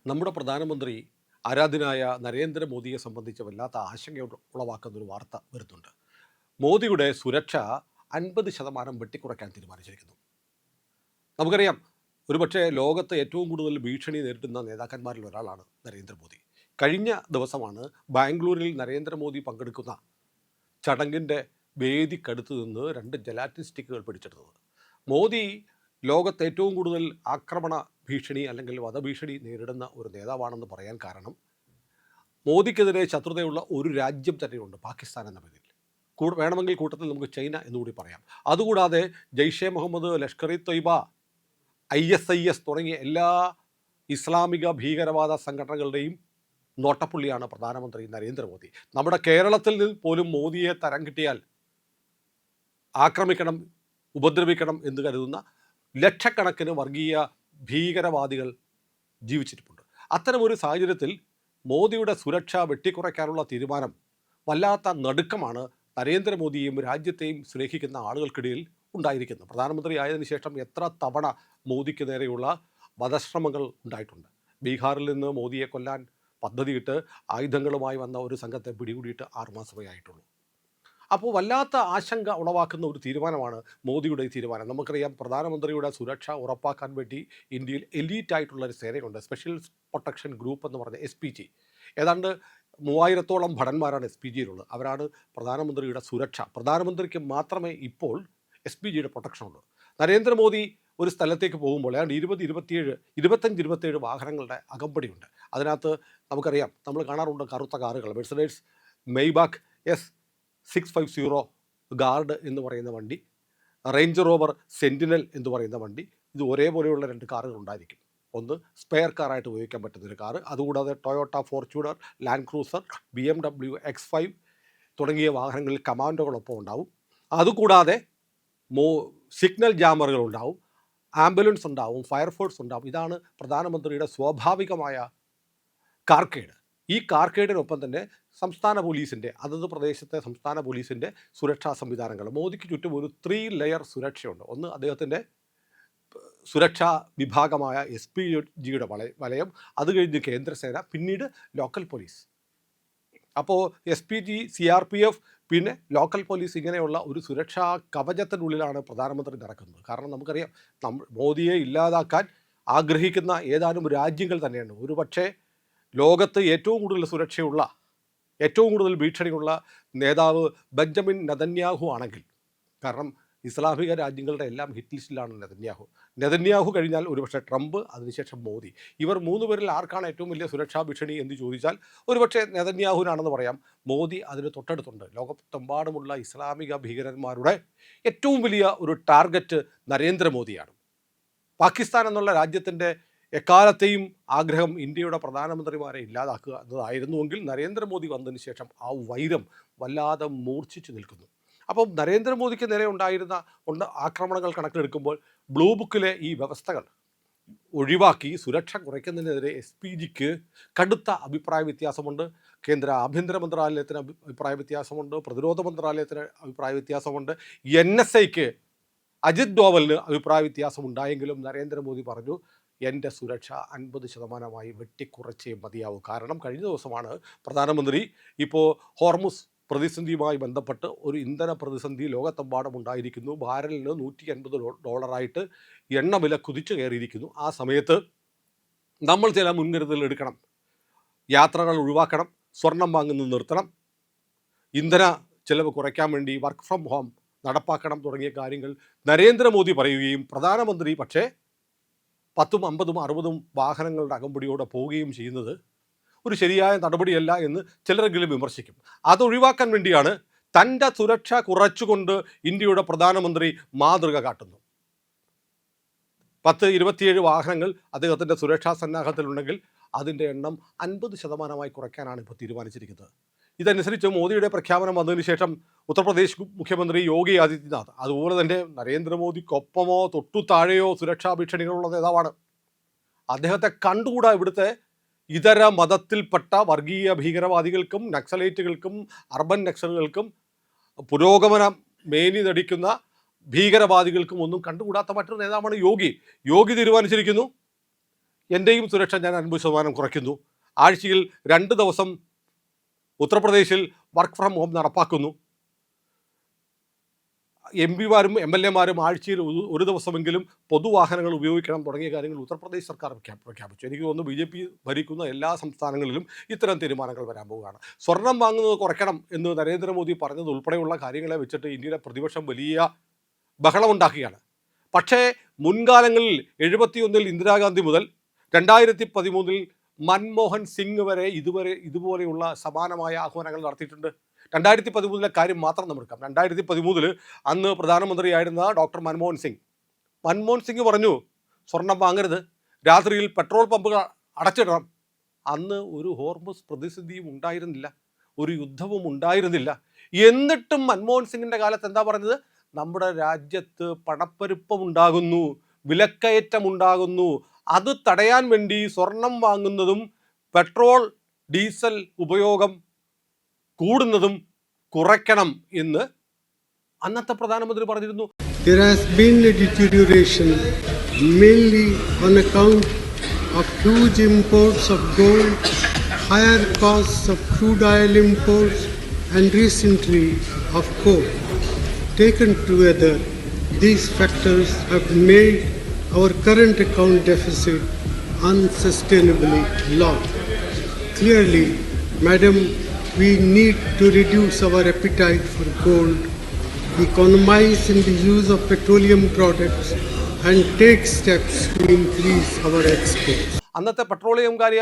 നമ്മുടെ പ്രധാനമന്ത്രി ആരാധനായ നരേന്ദ്രമോദിയെ സംബന്ധിച്ച് വല്ലാത്ത ആശങ്ക ഉളവാക്കുന്ന ഒരു വാർത്ത വരുന്നുണ്ട്. മോദിയുടെ സുരക്ഷ 50% വെട്ടിക്കുറയ്ക്കാൻ തീരുമാനിച്ചിരിക്കുന്നു. നമുക്കറിയാം, ഒരുപക്ഷെ ലോകത്ത് ഏറ്റവും കൂടുതൽ ഭീഷണി നേരിടുന്ന നേതാക്കന്മാരിൽ ഒരാളാണ് നരേന്ദ്രമോദി. കഴിഞ്ഞ ദിവസമാണ് ബാംഗ്ലൂരിൽ നരേന്ദ്രമോദി പങ്കെടുക്കുന്ന ചടങ്ങിൻ്റെ വേദിക്കടുത്ത് നിന്ന് 2 ജലാറ്റിൻ സ്റ്റിക്കുകൾ പിടിച്ചെടുത്തത്. മോദി ലോകത്ത് ഏറ്റവും കൂടുതൽ ആക്രമണ ഭീഷണി അല്ലെങ്കിൽ വധഭീഷണി നേരിടുന്ന ഒരു നേതാവാണെന്ന് പറയാൻ കാരണം, മോദിക്കെതിരെ ശത്രുതയുള്ള ഒരു രാജ്യം തന്നെയുണ്ട്, പാകിസ്ഥാൻ എന്ന പേരിൽ. വേണമെങ്കിൽ കൂട്ടത്തിൽ നമുക്ക് ചൈന എന്നുകൂടി പറയാം. അതുകൂടാതെ ജെയ്ഷെ മുഹമ്മദ്, ലഷ്കർ ഇ തൊയ്ബ, ISIS തുടങ്ങിയ എല്ലാ ഇസ്ലാമിക ഭീകരവാദ സംഘടനകളുടെയും നോട്ടപ്പുള്ളിയാണ് പ്രധാനമന്ത്രി നരേന്ദ്രമോദി. നമ്മുടെ കേരളത്തിൽ നിന്ന് പോലും മോദിയെ തരം കിട്ടിയാൽ ആക്രമിക്കണം, ഉപദ്രവിക്കണം എന്ന് കരുതുന്ന ലക്ഷക്കണക്കിന് വർഗീയ ഭീകരവാദികൾ ജീവിച്ചിരിപ്പുണ്ട്. അത്തരമൊരു സാഹചര്യത്തിൽ മോദിയുടെ സുരക്ഷ വെട്ടിക്കുറയ്ക്കാനുള്ള തീരുമാനം വല്ലാത്ത നടുക്കമാണ് നരേന്ദ്രമോദിയെയും രാജ്യത്തെയും സ്നേഹിക്കുന്ന ആളുകൾക്കിടയിൽ ഉണ്ടായിരിക്കുന്നത്. പ്രധാനമന്ത്രി ആയതിനു ശേഷം എത്ര തവണ മോദിക്ക് നേരെയുള്ള വധശ്രമങ്ങൾ ഉണ്ടായിട്ടുണ്ട്. ബീഹാറിൽ നിന്ന് മോദിയെ കൊല്ലാൻ പദ്ധതിയിട്ട് ആയുധങ്ങളുമായി വന്ന ഒരു സംഘത്തെ പിടികൂടിയിട്ട് 6 മാസമേ ആയിട്ടുള്ളൂ. അപ്പോൾ വല്ലാത്ത ആശങ്ക ഉളവാക്കുന്ന ഒരു തീരുമാനമാണ് മോദിയുടെ ഈ തീരുമാനം. നമുക്കറിയാം, പ്രധാനമന്ത്രിയുടെ സുരക്ഷ ഉറപ്പാക്കാൻ വേണ്ടി ഇന്ത്യയിൽ എലീറ്റ് ആയിട്ടുള്ള ഒരു സേനയുണ്ട്, സ്പെഷ്യൽ പ്രൊട്ടക്ഷൻ ഗ്രൂപ്പ് എന്ന് പറഞ്ഞ SPG. ഏതാണ്ട് 3000-ഓളം ഭടന്മാരാണ് SPGയിലുള്ളത്. അവരാണ് പ്രധാനമന്ത്രിയുടെ സുരക്ഷ. പ്രധാനമന്ത്രിക്ക് മാത്രമേ ഇപ്പോൾ SPGയുടെ പ്രൊട്ടക്ഷൻ ഉള്ളൂ. നരേന്ദ്രമോദി ഒരു സ്ഥലത്തേക്ക് പോകുമ്പോൾ ഏതാണ്ട് 25-27 വാഹനങ്ങളുടെ അകമ്പടിയുണ്ട്. അതിനകത്ത് നമുക്കറിയാം, നമ്മൾ കാണാറുണ്ട് കറുത്ത കാറുകൾ, മെഴ്സഡേഴ്സ് മെയ്ബാക്ക് S650 ഗാർഡ് എന്ന് പറയുന്ന വണ്ടി, റേഞ്ച് റോവർ സെൻറ്റിനൽ എന്ന് പറയുന്ന വണ്ടി. ഇത് ഒരേപോലെയുള്ള 2 കാറുകൾ ഉണ്ടായിരിക്കും. ഒന്ന് സ്പെയർ കാറായിട്ട് ഉപയോഗിക്കാൻ പറ്റുന്നൊരു കാറ്. അതുകൂടാതെ Toyota Fortuner, land cruiser, BMW X5 തുടങ്ങിയ വാഹനങ്ങളിൽ കമാൻഡോകളൊപ്പം ഉണ്ടാവും. അതുകൂടാതെ സിഗ്നൽ ജാമറുകൾ ഉണ്ടാവും, ആംബുലൻസ് ഉണ്ടാവും, ഫയർഫോഴ്സ് ഉണ്ടാവും. ഇതാണ് പ്രധാനമന്ത്രിയുടെ സ്വാഭാവികമായ കാർക്കേഡ്. ഈ കാർക്കേഡിനൊപ്പം തന്നെ സംസ്ഥാന പോലീസിൻ്റെ, അതത് പ്രദേശത്തെ സംസ്ഥാന പോലീസിൻ്റെ സുരക്ഷാ സംവിധാനങ്ങൾ. മോദിക്ക് ചുറ്റും ഒരു 3 ലെയർ സുരക്ഷയുണ്ട്. ഒന്ന് അദ്ദേഹത്തിൻ്റെ സുരക്ഷാ വിഭാഗമായ SPGയുടെ വലയം, അത് കഴിഞ്ഞ് കേന്ദ്രസേന, പിന്നീട് ലോക്കൽ പോലീസ്. അപ്പോൾ SPG, CRPF, പിന്നെ ലോക്കൽ പോലീസ്, ഇങ്ങനെയുള്ള ഒരു സുരക്ഷാ കവചത്തിനുള്ളിലാണ് പ്രധാനമന്ത്രി നടക്കുന്നത്. കാരണം നമുക്കറിയാം, മോദിയെ ഇല്ലാതാക്കാൻ ആഗ്രഹിക്കുന്ന ഏതാനും രാജ്യങ്ങൾ തന്നെയാണ്. ഒരുപക്ഷെ ലോകത്ത് ഏറ്റവും കൂടുതൽ സുരക്ഷയുള്ള, ഏറ്റവും കൂടുതൽ ഭീഷണിയുള്ള നേതാവ് ബെഞ്ചമിൻ നെതന്യാഹു ആണെങ്കിൽ, കാരണം ഇസ്ലാമിക രാജ്യങ്ങളുടെ എല്ലാം ഹിറ്റ് ലിസ്റ്റിലാണ് നെതന്യാഹു കഴിഞ്ഞാൽ ഒരുപക്ഷെ ട്രംപ്, അതിനുശേഷം മോദി. ഇവർ 3 പേരിൽ ആർക്കാണ് ഏറ്റവും വലിയ സുരക്ഷാ ഭീഷണി എന്ന് ചോദിച്ചാൽ ഒരുപക്ഷെ നെതന്യാഹുവിനാണെന്ന് പറയാം. മോദി അതിന് തൊട്ടടുത്തുണ്ട്. ലോകത്തെമ്പാടുമുള്ള ഇസ്ലാമിക ഭീകരന്മാരുടെ ഏറ്റവും വലിയ ഒരു ടാർഗറ്റ് നരേന്ദ്രമോദിയാണ്. പാകിസ്ഥാൻ എന്നുള്ള രാജ്യത്തിൻ്റെ എക്കാലത്തെയും ആഗ്രഹം ഇന്ത്യയുടെ പ്രധാനമന്ത്രിമാരെ ഇല്ലാതാക്കുക എന്നതായിരുന്നുവെങ്കിൽ, നരേന്ദ്രമോദി വന്നതിന് ശേഷം ആ വൈരം വല്ലാതെ മൂർച്ഛിച്ചു നിൽക്കുന്നു. അപ്പം നരേന്ദ്രമോദിക്ക് നേരെ ഉണ്ടായിരുന്ന ആക്രമണങ്ങൾ കണക്കിലെടുക്കുമ്പോൾ ബ്ലൂ ബുക്കിലെ ഈ വ്യവസ്ഥകൾ ഒഴിവാക്കി സുരക്ഷ കുറയ്ക്കുന്നതിനെതിരെ SPGക്ക് കടുത്ത അഭിപ്രായ വ്യത്യാസമുണ്ട്. കേന്ദ്ര ആഭ്യന്തര മന്ത്രാലയത്തിന് അഭിപ്രായ വ്യത്യാസമുണ്ട്. പ്രതിരോധ മന്ത്രാലയത്തിന് അഭിപ്രായ വ്യത്യാസമുണ്ട്. NSAക്ക് അജിത് ഡോവലിന് അഭിപ്രായ വ്യത്യാസം ഉണ്ടായെങ്കിലും നരേന്ദ്രമോദി പറഞ്ഞു, എൻ്റെ സുരക്ഷ 50%-മായി വെട്ടിക്കുറച്ചേ മതിയാവും. കാരണം കഴിഞ്ഞ ദിവസമാണ് പ്രധാനമന്ത്രി ഇപ്പോൾ ഹോർമുസ് പ്രതിസന്ധിയുമായി ബന്ധപ്പെട്ട് ഒരു ഇന്ധന പ്രതിസന്ധി ലോകത്തെമ്പാടും ഉണ്ടായിരിക്കുന്നു. ബാരലിന് $150 എണ്ണവില കുതിച്ചു കയറിയിരിക്കുന്നു. ആ സമയത്ത് നമ്മൾ ചില മുൻകരുതൽ എടുക്കണം. യാത്രകൾ ഒഴിവാക്കണം, സ്വർണം വാങ്ങുന്നത് നിർത്തണം, ഇന്ധന ചെലവ് കുറയ്ക്കാൻ വേണ്ടി വർക്ക് ഫ്രം ഹോം നടപ്പാക്കണം തുടങ്ങിയ കാര്യങ്ങൾ നരേന്ദ്രമോദി പറയുകയും, പ്രധാനമന്ത്രി പക്ഷേ 10, 50, 60 വാഹനങ്ങളുടെ അകമ്പടിയോടെ പോവുകയും ചെയ്യുന്നത് ഒരു ശരിയായ നടപടിയല്ല എന്ന് ചിലരെങ്കിലും വിമർശിക്കും. അതൊഴിവാക്കാൻ വേണ്ടിയാണ് തൻ്റെ സുരക്ഷ കുറച്ചുകൊണ്ട് ഇന്ത്യയുടെ പ്രധാനമന്ത്രി മാതൃക കാട്ടുന്നു. 27 വാഹനങ്ങൾ അദ്ദേഹത്തിൻ്റെ സുരക്ഷാ സന്നാഹത്തിലുണ്ടെങ്കിൽ അതിൻ്റെ എണ്ണം 50%-മായി കുറയ്ക്കാനാണ് ഇപ്പോൾ തീരുമാനിച്ചിരിക്കുന്നത്. ഇതനുസരിച്ച് മോദിയുടെ പ്രഖ്യാപനം വന്നതിന് ശേഷം ഉത്തർപ്രദേശ് മുഖ്യമന്ത്രി യോഗി ആദിത്യനാഥ്, അതുപോലെ തന്നെ നരേന്ദ്രമോദിക്കൊപ്പമോ തൊട്ടു താഴെയോ സുരക്ഷാ ഭീഷണികളുള്ള നേതാവാണ്. അദ്ദേഹത്തെ കണ്ടുകൂടാ ഇവിടുത്തെ ഇതര മതത്തിൽപ്പെട്ട വർഗീയ ഭീകരവാദികൾക്കും നക്സലൈറ്റുകൾക്കും അർബൻ നക്സലുകൾക്കും പുരോഗമന മേനി നടിക്കുന്ന ഭീകരവാദികൾക്കും ഒന്നും കണ്ടുകൂടാത്ത മറ്റൊരു നേതാവാണ് യോഗി. തീരുമാനിച്ചിരിക്കുന്നു, എൻ്റെയും സുരക്ഷ ഞാൻ 50% കുറയ്ക്കുന്നു, ആഴ്ചയിൽ 2 ദിവസം ഉത്തർപ്രദേശിൽ വർക്ക് ഫ്രം ഹോം നടപ്പാക്കുന്നു, എംപിമാരും MLA മാരും ആഴ്ചയിൽ ഒരു ദിവസമെങ്കിലും പൊതുവാഹനങ്ങൾ ഉപയോഗിക്കണം തുടങ്ങിയ കാര്യങ്ങൾ ഉത്തർപ്രദേശ് സർക്കാർ പ്രഖ്യാപിച്ചു. എനിക്ക് തോന്നുന്നു BJP ഭരിക്കുന്ന എല്ലാ സംസ്ഥാനങ്ങളിലും ഇത്തരം തീരുമാനങ്ങൾ വരാൻ പോവുകയാണ്. സ്വർണം വാങ്ങുന്നത് കുറയ്ക്കണം എന്ന് നരേന്ദ്രമോദി പറഞ്ഞത് ഉൾപ്പെടെയുള്ള കാര്യങ്ങളെ വെച്ചിട്ട് ഇന്ത്യയിലെ പ്രതിപക്ഷം വലിയ ബഹളമുണ്ടാക്കുകയാണ്. പക്ഷേ മുൻകാലങ്ങളിൽ 71-ൽ ഇന്ദിരാഗാന്ധി മുതൽ 2013-ൽ മൻമോഹൻ സിംഗ് വരെ ഇതുപോലെയുള്ള സമാനമായ ആഹ്വാനങ്ങൾ നടത്തിയിട്ടുണ്ട്. 2013-ലെ കാര്യം മാത്രം നമുക്ക് എടുക്കാം. 2013-ൽ അന്ന് പ്രധാനമന്ത്രിയായിരുന്ന ഡോക്ടർ മൻമോഹൻ സിംഗ് പറഞ്ഞു സ്വർണം വാങ്ങരുത്, രാത്രിയിൽ പെട്രോൾ പമ്പുകൾ അടച്ചിടണം. അന്ന് ഒരു ഹോർമുസ് പ്രതിസന്ധിയും ഉണ്ടായിരുന്നില്ല, ഒരു യുദ്ധവും ഉണ്ടായിരുന്നില്ല. എന്നിട്ടും മൻമോഹൻ സിംഗിൻ്റെ കാലത്ത് എന്താ പറഞ്ഞത്? നമ്മുടെ രാജ്യത്ത് പണപ്പെരുപ്പമുണ്ടാകുന്നു, വിലക്കയറ്റമുണ്ടാകുന്നു, അത് തടയാൻ വേണ്ടി സ്വർണം വാങ്ങുന്നതും പെട്രോൾ ഡീസൽ ഉപയോഗം കൂടുന്നതും കുറയ്ക്കണം എന്ന് അന്നത്തെ പ്രധാനമന്ത്രി പറഞ്ഞിരുന്നു. There has been a deterioration mainly on account of huge imports of gold, higher costs of crude oil imports and recently of coal. Taken together, these factors have made our current account deficit unsustainably low. Clearly, Madam, we need to reduce our appetite for gold, economize in the use of petroleum products and take steps to increase our exports. അന്നത്തെ petroleum കാര്യ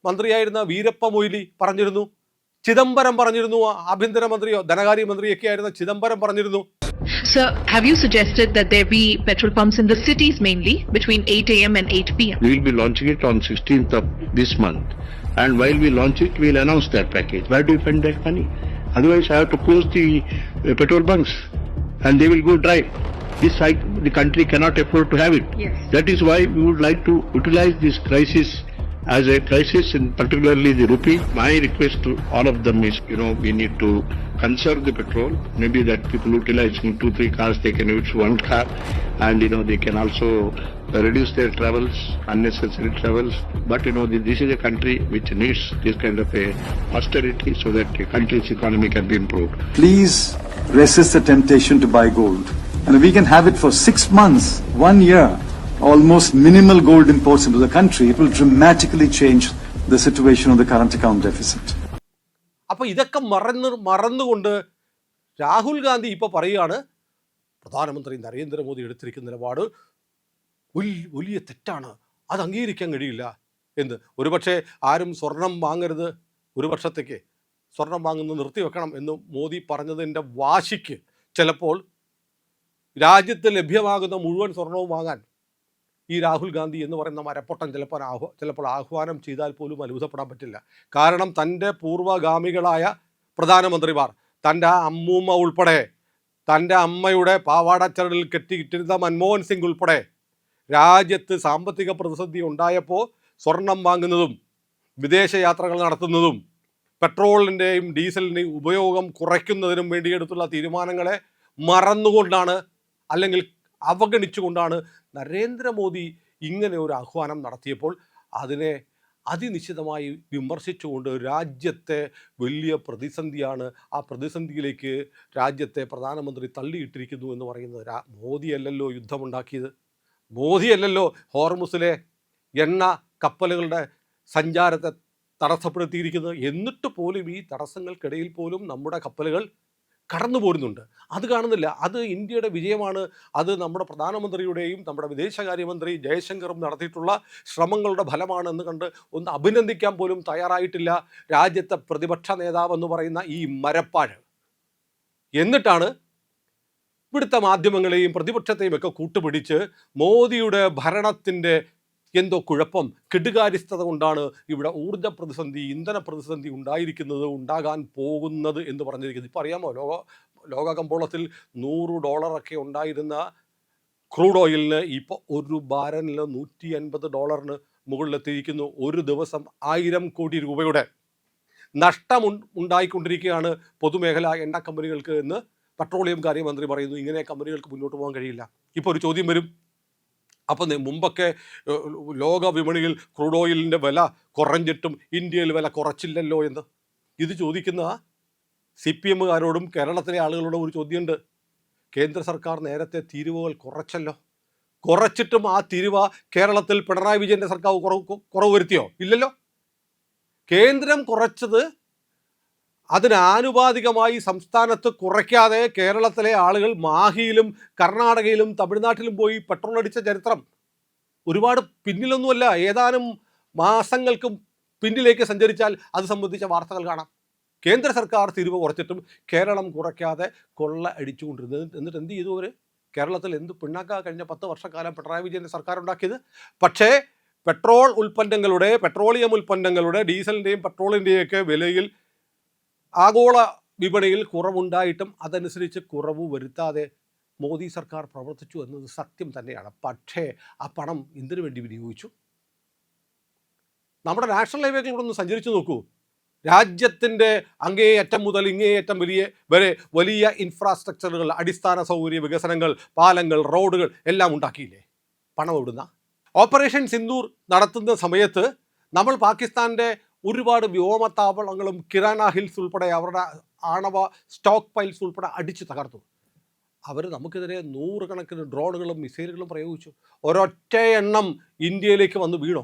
മന്ത്രിയായിരുന്ന വീരപ്പ മൊയ്ലി പറഞ്ഞിരുന്നു, ചിദംബരം പറഞ്ഞിരുന്നു, ആഭ്യന്തരമന്ത്രിയോ ധനകാര്യമന്ത്രിയൊക്കെ ആയിരുന്ന ചിദംബരം പറഞ്ഞിരുന്നു. Sir, have you suggested that there be petrol pumps in the cities mainly between 8 a.m. and 8 p.m.? We will be launching it on 16th of this month. And while we launch it, we will announce that package. Where do you spend that money? Otherwise, I have to close the petrol bunks and they will go dry. This side, the country cannot afford to have it. Yes. That is why we would like to utilize this crisis as a crisis, and particularly the rupee. My request to all of them is, we need to conserve the petrol. Maybe that people utilizing 2-3 cars, they can use 1 car, and they can also reduce their travels, unnecessary travels. But this is a country which needs this kind of a austerity so that the country's economy can be improved. Please resist the temptation to buy gold, and we can have it for 6 months, 1 year. Almost minimal gold imports into the country, it will dramatically change the situation of the current account deficit. അപ്പോൾ ഇതൊക്കെ മറന്നുകൊണ്ട് രാഹുൽ ഗാന്ധി ഇപ്പോൾ പറയുകയാണ് പ്രധാനമന്ത്രി നരേന്ദ്രമോദി എടുത്തിരിക്കുന്ന നിലപാട് വലിയ തെറ്റാണ്, അത് അംഗീകരിക്കാൻ കഴിയില്ല എന്ന്. ഒരുപക്ഷെ ആരും സ്വർണം വാങ്ങരുത്, ഒരു വർഷത്തേക്ക് സ്വർണം വാങ്ങുന്നത് നിർത്തിവെക്കണം എന്ന് മോദി പറഞ്ഞതിൻ്റെ വാശിക്ക് ചിലപ്പോൾ രാജ്യത്ത് ലഭ്യമാകുന്ന മുഴുവൻ സ്വർണവും വാങ്ങാൻ ഈ രാഹുൽ ഗാന്ധി എന്ന് പറയുന്ന മരപ്പൊട്ടൻ ചിലപ്പോൾ ആഹ്വാനം ചെയ്താൽ പോലും അത്ഭുതപ്പെടാൻ പറ്റില്ല. കാരണം തൻ്റെ പൂർവ്വഗാമികളായ പ്രധാനമന്ത്രിമാർ, തൻ്റെ അമ്മൂമ്മ ഉൾപ്പെടെ, തൻ്റെ അമ്മയുടെ പാവാടച്ചരടിൽ കെട്ടിയിട്ടിരുന്ന മൻമോഹൻ സിംഗ് ഉൾപ്പെടെ രാജ്യത്ത് സാമ്പത്തിക പ്രതിസന്ധി ഉണ്ടായപ്പോൾ സ്വർണം വാങ്ങുന്നതും വിദേശ യാത്രകൾ നടത്തുന്നതും പെട്രോളിൻ്റെയും ഡീസലിൻ്റെയും ഉപയോഗം കുറയ്ക്കുന്നതിനും വേണ്ടിയെടുത്തുള്ള തീരുമാനങ്ങളെ മറന്നുകൊണ്ടാണ്, അല്ലെങ്കിൽ അവഗണിച്ചുകൊണ്ടാണ് നരേന്ദ്രമോദി ഇങ്ങനെ ഒരു ആഹ്വാനം നടത്തിയപ്പോൾ അതിനെ അതിനിശ്ചിതമായി വിമർശിച്ചുകൊണ്ട് രാജ്യത്തെ വലിയ പ്രതിസന്ധിയാണ്, ആ പ്രതിസന്ധിയിലേക്ക് രാജ്യത്തെ പ്രധാനമന്ത്രി തള്ളിയിട്ടിരിക്കുന്നു എന്ന് പറയുന്നത്. മോദിയല്ലല്ലോ യുദ്ധമുണ്ടാക്കിയത്, മോദിയല്ലല്ലോ ഹോർമുസിലെ എണ്ണ കപ്പലുകളുടെ സഞ്ചാരത്തെ തടസ്സപ്പെടുത്തിയിരിക്കുന്നത്. എന്നിട്ട് പോലും ഈ തടസ്സങ്ങൾക്കിടയിൽ പോലും നമ്മുടെ കപ്പലുകൾ കടന്നു പോരുന്നുണ്ട്. അത് കാണുന്നില്ല. അത് ഇന്ത്യയുടെ വിജയമാണ്. അത് നമ്മുടെ പ്രധാനമന്ത്രിയുടെയും നമ്മുടെ വിദേശകാര്യമന്ത്രി ജയശങ്കറും നടത്തിയിട്ടുള്ള ശ്രമങ്ങളുടെ ഫലമാണെന്ന് കണ്ട് ഒന്ന് അഭിനന്ദിക്കാൻ പോലും തയ്യാറായിട്ടില്ല രാജ്യത്തെ പ്രതിപക്ഷ നേതാവെന്ന് പറയുന്ന ഈ മരപ്പാഴ്. എന്നിട്ടാണ് ഇവിടുത്തെ മാധ്യമങ്ങളെയും പ്രതിപക്ഷത്തെയും ഒക്കെ കൂട്ടുപിടിച്ച് മോദിയുടെ ഭരണത്തിൻ്റെ എന്തോ കുഴപ്പം, കെടുകാര്യസ്ഥത കൊണ്ടാണ് ഇവിടെ ഊർജ്ജ പ്രതിസന്ധി, ഇന്ധന പ്രതിസന്ധി ഉണ്ടാകാൻ പോകുന്നത് എന്ന് പറഞ്ഞിരിക്കുന്നത്. ഇപ്പോൾ അറിയാമോ, ലോക കമ്പോളത്തിൽ $100 ഉണ്ടായിരുന്ന ക്രൂഡ് ഓയിലിന് ഇപ്പോൾ ഒരു ബാരലിന് $150 മുകളിലെത്തിയിരിക്കുന്നു. ഒരു ദിവസം 1000 കോടി രൂപയുടെ നഷ്ടം ഉണ്ടായിക്കൊണ്ടിരിക്കുകയാണ് പൊതുമേഖലാ എണ്ണ കമ്പനികൾക്ക് എന്ന് പെട്രോളിയം കാര്യമന്ത്രി പറയുന്നു. ഇങ്ങനെ കമ്പനികൾക്ക് മുന്നോട്ട് പോകാൻ കഴിയില്ല. ഇപ്പോൾ ഒരു ചോദ്യം വരും, അപ്പം മുമ്പൊക്കെ ലോക വിപണിയിൽ ക്രൂഡ് ഓയിലിൻ്റെ വില കുറഞ്ഞിട്ടും ഇന്ത്യയിൽ വില കുറച്ചില്ലല്ലോ എന്ന് ഇത് ചോദിക്കുന്ന സി പി എമ്മുകാരോടും കേരളത്തിലെ ആളുകളോടും ഒരു ചോദ്യമുണ്ട്. കേന്ദ്ര സർക്കാർ നേരത്തെ തീരുവകൾ കുറച്ചല്ലോ, കുറച്ചിട്ടും ആ തീരുവ കേരളത്തിൽ പിണറായി വിജയൻ്റെ സർക്കാർ കുറവ് വരുത്തിയോ? ഇല്ലല്ലോ. കേന്ദ്രം കുറച്ചത് അതിനാനുപാതികമായി സംസ്ഥാനത്ത് കുറയ്ക്കാതെ കേരളത്തിലെ ആളുകൾ മാഹിയിലും കർണാടകയിലും തമിഴ്നാട്ടിലും പോയി പെട്രോൾ അടിച്ച ചരിത്രം ഒരുപാട് പിന്നിലൊന്നുമല്ല. ഏതാനും മാസങ്ങൾക്ക് പിന്നിലേക്ക് സഞ്ചരിച്ചാൽ അത് സംബന്ധിച്ച വാർത്തകൾ കാണാം. കേന്ദ്ര സർക്കാർ തീരുവ കുറച്ചിട്ടും കേരളം കുറയ്ക്കാതെ കൊള്ള അടിച്ചുകൊണ്ടിരുന്നത്. എന്നിട്ട് എന്ത് ചെയ്തു അവർ? കേരളത്തിൽ എന്ത് പിണ്ണാക്ക കഴിഞ്ഞ 10 വർഷക്കാലം പിണറായി വിജയൻ്റെ സർക്കാർ ഉണ്ടാക്കിയത്? പക്ഷേ പെട്രോളിയം ഉൽപ്പന്നങ്ങളുടെ ഡീസലിൻ്റെയും പെട്രോളിൻ്റെയൊക്കെ വിലയിൽ ആഗോള വിപണിയിൽ കുറവുണ്ടായിട്ടും അതനുസരിച്ച് കുറവ് വരുത്താതെ മോദി സർക്കാർ പ്രവർത്തിച്ചു എന്നത് സത്യം തന്നെയാണ്. പക്ഷേ ആ പണം എന്തിനു വേണ്ടി വിനിയോഗിച്ചു? നമ്മുടെ നാഷണൽ ഹൈവേകളിലൊന്ന് സഞ്ചരിച്ചു നോക്കൂ. രാജ്യത്തിൻ്റെ അങ്ങേയറ്റം മുതൽ ഇങ്ങേയറ്റം വലിയ ഇൻഫ്രാസ്ട്രക്ചറുകൾ, അടിസ്ഥാന സൗകര്യ വികസനങ്ങൾ, പാലങ്ങൾ, റോഡുകൾ എല്ലാം ഉണ്ടാക്കിയില്ലേ? പണം എവിടുന്ന? ഓപ്പറേഷൻ സിന്ദൂർ നടത്തുന്ന സമയത്ത് നമ്മൾ പാകിസ്ഥാൻ്റെ ഒരുപാട് വ്യോമത്താവളങ്ങളും കിരാന ഹിൽസ് ഉൾപ്പെടെ അവരുടെ ആണവ സ്റ്റോക്ക് പൈൽസ് ഉൾപ്പെടെ അടിച്ചു തകർത്തു. അവർ നമുക്കെതിരെ 100 കണക്കിന് ഡ്രോണുകളും മിസൈലുകളും പ്രയോഗിച്ചു. ഒരൊറ്റ എണ്ണം ഇന്ത്യയിലേക്ക് വന്ന് വീണോ?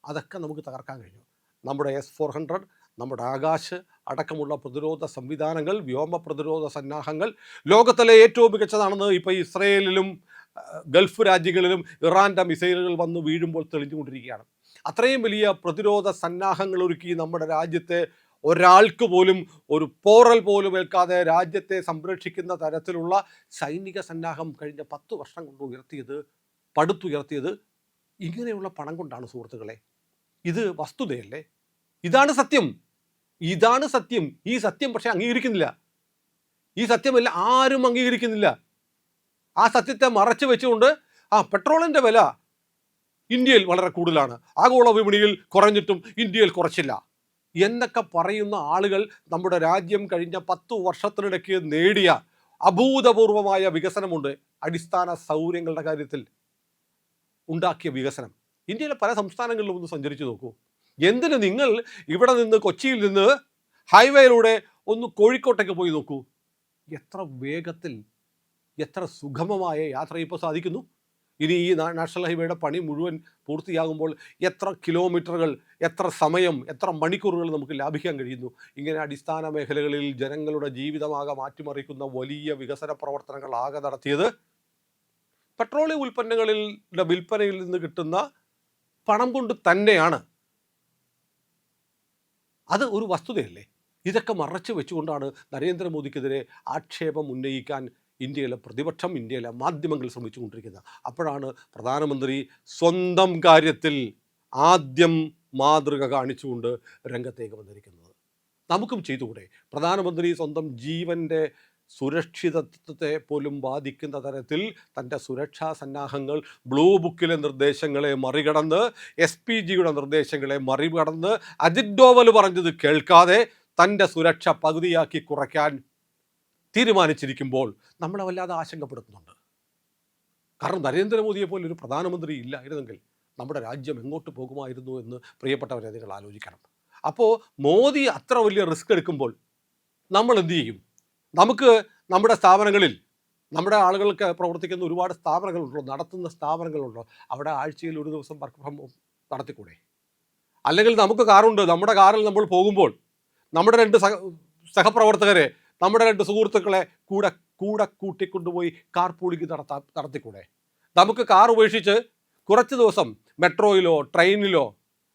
അതൊക്കെ നമുക്ക് തകർക്കാൻ കഴിഞ്ഞു. നമ്മുടെ S-400, നമ്മുടെ ആകാശ് അടക്കമുള്ള പ്രതിരോധ സംവിധാനങ്ങൾ, വ്യോമ പ്രതിരോധ സന്നാഹങ്ങൾ ലോകത്തിലെ ഏറ്റവും മികച്ചതാണെന്ന് ഇപ്പോൾ ഇസ്രയേലിലും ഗൾഫ് രാജ്യങ്ങളിലും ഇറാൻ്റെ മിസൈലുകൾ വന്ന് വീഴുമ്പോൾ തെളിഞ്ഞുകൊണ്ടിരിക്കുകയാണ്. അത്രയും വലിയ പ്രതിരോധ സന്നാഹങ്ങൾ ഒരുക്കി നമ്മുടെ രാജ്യത്തെ ഒരാൾക്ക് പോലും ഒരു പോറൽ പോലും ഏൽക്കാതെ രാജ്യത്തെ സംരക്ഷിക്കുന്ന തരത്തിലുള്ള സൈനിക സന്നാഹം കഴിഞ്ഞ 10 വർഷം കൊണ്ട് പടുത്തുയർത്തിയത് ഇങ്ങനെയുള്ള പണം കൊണ്ടാണ് സുഹൃത്തുക്കളെ. ഇത് വസ്തുതയല്ലേ? ഇതാണ് സത്യം. ഈ സത്യം പക്ഷേ അംഗീകരിക്കുന്നില്ല. ഈ സത്യമല്ല ആരും അംഗീകരിക്കുന്നില്ല. ആ സത്യത്തെ മറച്ചു വെച്ചുകൊണ്ട് പെട്രോളിൻ്റെ വില ഇന്ത്യയിൽ വളരെ കൂടുതലാണ്, ആഗോള വിപണിയിൽ കുറഞ്ഞിട്ടും ഇന്ത്യയിൽ കുറച്ചില്ല എന്നൊക്കെ പറയുന്ന ആളുകൾ നമ്മുടെ രാജ്യം കഴിഞ്ഞ 10 വർഷത്തിനിടയ്ക്ക് നേടിയ അഭൂതപൂർവമായ വികസനമുണ്ട്. അടിസ്ഥാന സൗകര്യങ്ങളുടെ കാര്യത്തിൽ ഉണ്ടാക്കിയ വികസനം ഇന്ത്യയിലെ പല സംസ്ഥാനങ്ങളിലും ഒന്ന് സഞ്ചരിച്ചു നോക്കൂ. എന്തിന് നിങ്ങൾ ഇവിടെ നിന്ന് കൊച്ചിയിൽ നിന്ന് ഹൈവേയിലൂടെ ഒന്ന് കോഴിക്കോട്ടേക്ക് പോയി നോക്കൂ. എത്ര വേഗത്തിൽ, എത്ര സുഗമമായ യാത്ര ഇപ്പോൾ സാധിക്കുന്നു. ഇനി ഈ നാഷണൽ ഹൈവേയുടെ പണി മുഴുവൻ പൂർത്തിയാകുമ്പോൾ എത്ര കിലോമീറ്ററുകൾ, എത്ര സമയം, എത്ര മണിക്കൂറുകൾ നമുക്ക് ലാഭിക്കാൻ കഴിയുന്നു. ഇങ്ങനെ അടിസ്ഥാന മേഖലകളിൽ ജനങ്ങളുടെ ജീവിതമാകെ മാറ്റിമറിക്കുന്ന വലിയ വികസന പ്രവർത്തനങ്ങൾ ആകെ നടത്തിയത് പെട്രോളിയം ഉൽപ്പന്നങ്ങളുടെ വിൽപ്പനയിൽ നിന്ന് കിട്ടുന്ന പണം കൊണ്ട് തന്നെയാണ്. അത് ഒരു വസ്തുതയല്ലേ? ഇതൊക്കെ മറച്ചു വെച്ചുകൊണ്ടാണ് നരേന്ദ്രമോദിക്കെതിരെ ആക്ഷേപം ഉന്നയിക്കാൻ ഇന്ത്യയിലെ പ്രതിപക്ഷം, ഇന്ത്യയിലെ മാധ്യമങ്ങൾ ശ്രമിച്ചുകൊണ്ടിരിക്കുന്നത്. അപ്പോഴാണ് പ്രധാനമന്ത്രി സ്വന്തം കാര്യത്തിൽ ആദ്യം മാതൃക കാണിച്ചുകൊണ്ട് രംഗത്തേക്ക് വന്നിരിക്കുന്നത്. നമുക്കും ചെയ്തുകൂടെ? പ്രധാനമന്ത്രി സ്വന്തം ജീവൻ്റെ സുരക്ഷിതത്വത്തെ പോലും ബാധിക്കുന്ന തരത്തിൽ തൻ്റെ സുരക്ഷാ സന്നാഹങ്ങൾ ബ്ലൂ ബുക്കിലെ നിർദ്ദേശങ്ങളെ മറികടന്ന്, SPGയുടെ നിർദ്ദേശങ്ങളെ മറികടന്ന്, അജിത് ഡോവൽ പറഞ്ഞത് കേൾക്കാതെ തൻ്റെ സുരക്ഷ പകുതിയാക്കി കുറയ്ക്കാൻ തീരുമാനിച്ചിരിക്കുമ്പോൾ നമ്മളെ വല്ലാതെ ആശങ്കപ്പെടുത്തുന്നുണ്ട്. കാരണം നരേന്ദ്രമോദിയെ പോലെ ഒരു പ്രധാനമന്ത്രി ഇല്ലായിരുന്നെങ്കിൽ നമ്മുടെ രാജ്യം എങ്ങോട്ട് പോകുമായിരുന്നു എന്ന് പ്രിയപ്പെട്ടവരെ നിങ്ങൾ ആലോചിക്കണം. അപ്പോൾ മോദി അത്ര വലിയ റിസ്ക് എടുക്കുമ്പോൾ നമ്മൾ എന്തു ചെയ്യും? നമുക്ക് നമ്മുടെ സ്ഥാപനങ്ങളിൽ, നമ്മുടെ ആളുകൾക്ക് പ്രവർത്തിക്കുന്ന ഒരുപാട് സ്ഥാപനങ്ങളുണ്ടല്ലോ, നടത്തുന്ന സ്ഥാപനങ്ങളുണ്ടോ, അവിടെ ആഴ്ചയിൽ ഒരു ദിവസം വർക്ക് ഫ്രം ഹോം നടത്തിക്കൂടെ? അല്ലെങ്കിൽ നമുക്ക് കാറുണ്ട്, നമ്മുടെ കാറിൽ നമ്മൾ പോകുമ്പോൾ നമ്മുടെ 2 സഹപ്രവർത്തകരെ, നമ്മുടെ 2 സുഹൃത്തുക്കളെ കൂടെ കൂട്ടിക്കൊണ്ടുപോയി കാർ പൂളിംഗ് നടത്തിക്കൂടെ? നമുക്ക് കാർ ഉപേക്ഷിച്ച് കുറച്ച് ദിവസം മെട്രോയിലോ ട്രെയിനിലോ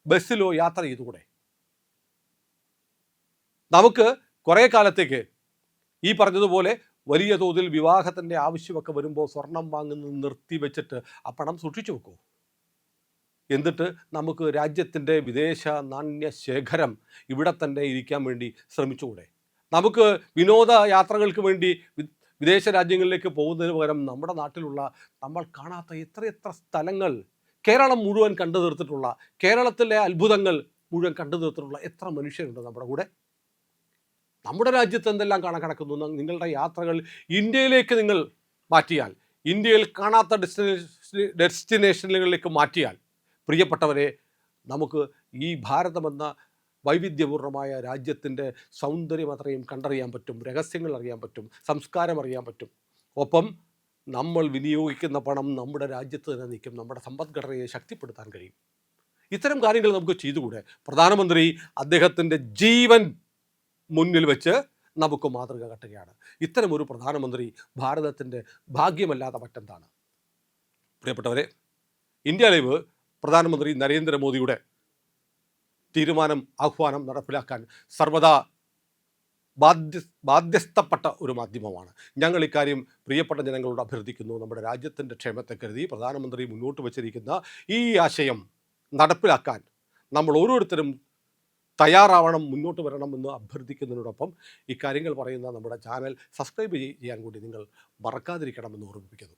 ബസ്സിലോ യാത്ര ചെയ്തുകൂടെ? നമുക്ക് കുറേ കാലത്തേക്ക് ഈ പറഞ്ഞതുപോലെ വലിയ തോതിൽ വിവാഹത്തിൻ്റെ ആവശ്യമൊക്കെ വരുമ്പോൾ സ്വർണം വാങ്ങുന്നത് നിർത്തിവെച്ചിട്ട് ആ പണം സൂക്ഷിച്ചു വെക്കൂ. എന്നിട്ട് നമുക്ക് രാജ്യത്തിൻ്റെ വിദേശ നാണ്യ ശേഖരം ഇവിടെ തന്നെ ഇരിക്കാൻ വേണ്ടി ശ്രമിച്ചുകൂടെ? നമുക്ക് വിനോദ യാത്രകൾക്ക് വേണ്ടി വിദേശ രാജ്യങ്ങളിലേക്ക് പോകുന്നതിന് പകരം നമ്മുടെ നാട്ടിലുള്ള നമ്മൾ കാണാത്ത എത്രയെത്ര സ്ഥലങ്ങൾ, കേരളം മുഴുവൻ കണ്ടു തീർത്തിട്ടുള്ള, കേരളത്തിലെ അത്ഭുതങ്ങൾ മുഴുവൻ കണ്ടു തീർത്തിട്ടുള്ള എത്ര മനുഷ്യരുണ്ട് നമ്മുടെ കൂടെ? നമ്മുടെ രാജ്യത്ത് എന്തെല്ലാം കാണാൻ കിടക്കുന്നു? നിങ്ങളുടെ യാത്രകൾ ഇന്ത്യയിലേക്ക് നിങ്ങൾ മാറ്റിയാൽ ഇന്ത്യയിൽ കാണാത്ത ഡെസ്റ്റിനേഷനുകളിലേക്ക് മാറ്റിയാൽ പ്രിയപ്പെട്ടവരെ, നമുക്ക് ഈ ഭാരതമെന്ന വൈവിധ്യപൂർണ്ണമായ രാജ്യത്തിൻ്റെ സൗന്ദര്യം അത്രയും കണ്ടറിയാൻ പറ്റും, രഹസ്യങ്ങൾ അറിയാൻ പറ്റും, സംസ്കാരം അറിയാൻ പറ്റും. ഒപ്പം നമ്മൾ വിനിയോഗിക്കുന്ന പണം നമ്മുടെ രാജ്യത്ത് തന്നെ നിൽക്കും, നമ്മുടെ സമ്പദ്ഘടനയെ ശക്തിപ്പെടുത്താൻ കഴിയും. ഇത്തരം കാര്യങ്ങൾ നമുക്ക് ചെയ്തുകൂടെ? പ്രധാനമന്ത്രി അദ്ദേഹത്തിൻ്റെ ജീവൻ മുന്നിൽ വെച്ച് നമുക്ക് മാതൃക കാട്ടുകയാണ്. ഇത്തരമൊരു പ്രധാനമന്ത്രി ഭാരതത്തിൻ്റെ ഭാഗ്യമല്ലാതെ മറ്റെന്താണ്? പ്രിയപ്പെട്ടവരെ, ഇന്ത്യ ലൈവ് പ്രധാനമന്ത്രി നരേന്ദ്രമോദിയുടെ ആഹ്വാനം നടപ്പിലാക്കാൻ സർവദാ ബാധ്യസ്ഥപ്പെട്ട ഒരു മാധ്യമമാണ്. ഞങ്ങൾ ഇക്കാര്യം പ്രിയപ്പെട്ട ജനങ്ങളോട് അഭ്യർത്ഥിക്കുന്നു. നമ്മുടെ രാജ്യത്തിൻ്റെ ക്ഷേമത്തെ കരുതി പ്രധാനമന്ത്രി മുന്നോട്ട് വച്ചിരിക്കുന്ന ഈ ആശയം നടപ്പിലാക്കാൻ നമ്മൾ ഓരോരുത്തരും തയ്യാറാവണം, മുന്നോട്ട് വരണമെന്ന് അഭ്യർത്ഥിക്കുന്നതിനോടൊപ്പം ഇക്കാര്യങ്ങൾ പറയുന്ന നമ്മുടെ ചാനൽ സബ്സ്ക്രൈബ് ചെയ്യാൻ കൂടി നിങ്ങൾ മറക്കാതിരിക്കണമെന്ന് ഓർമ്മിപ്പിക്കുന്നു.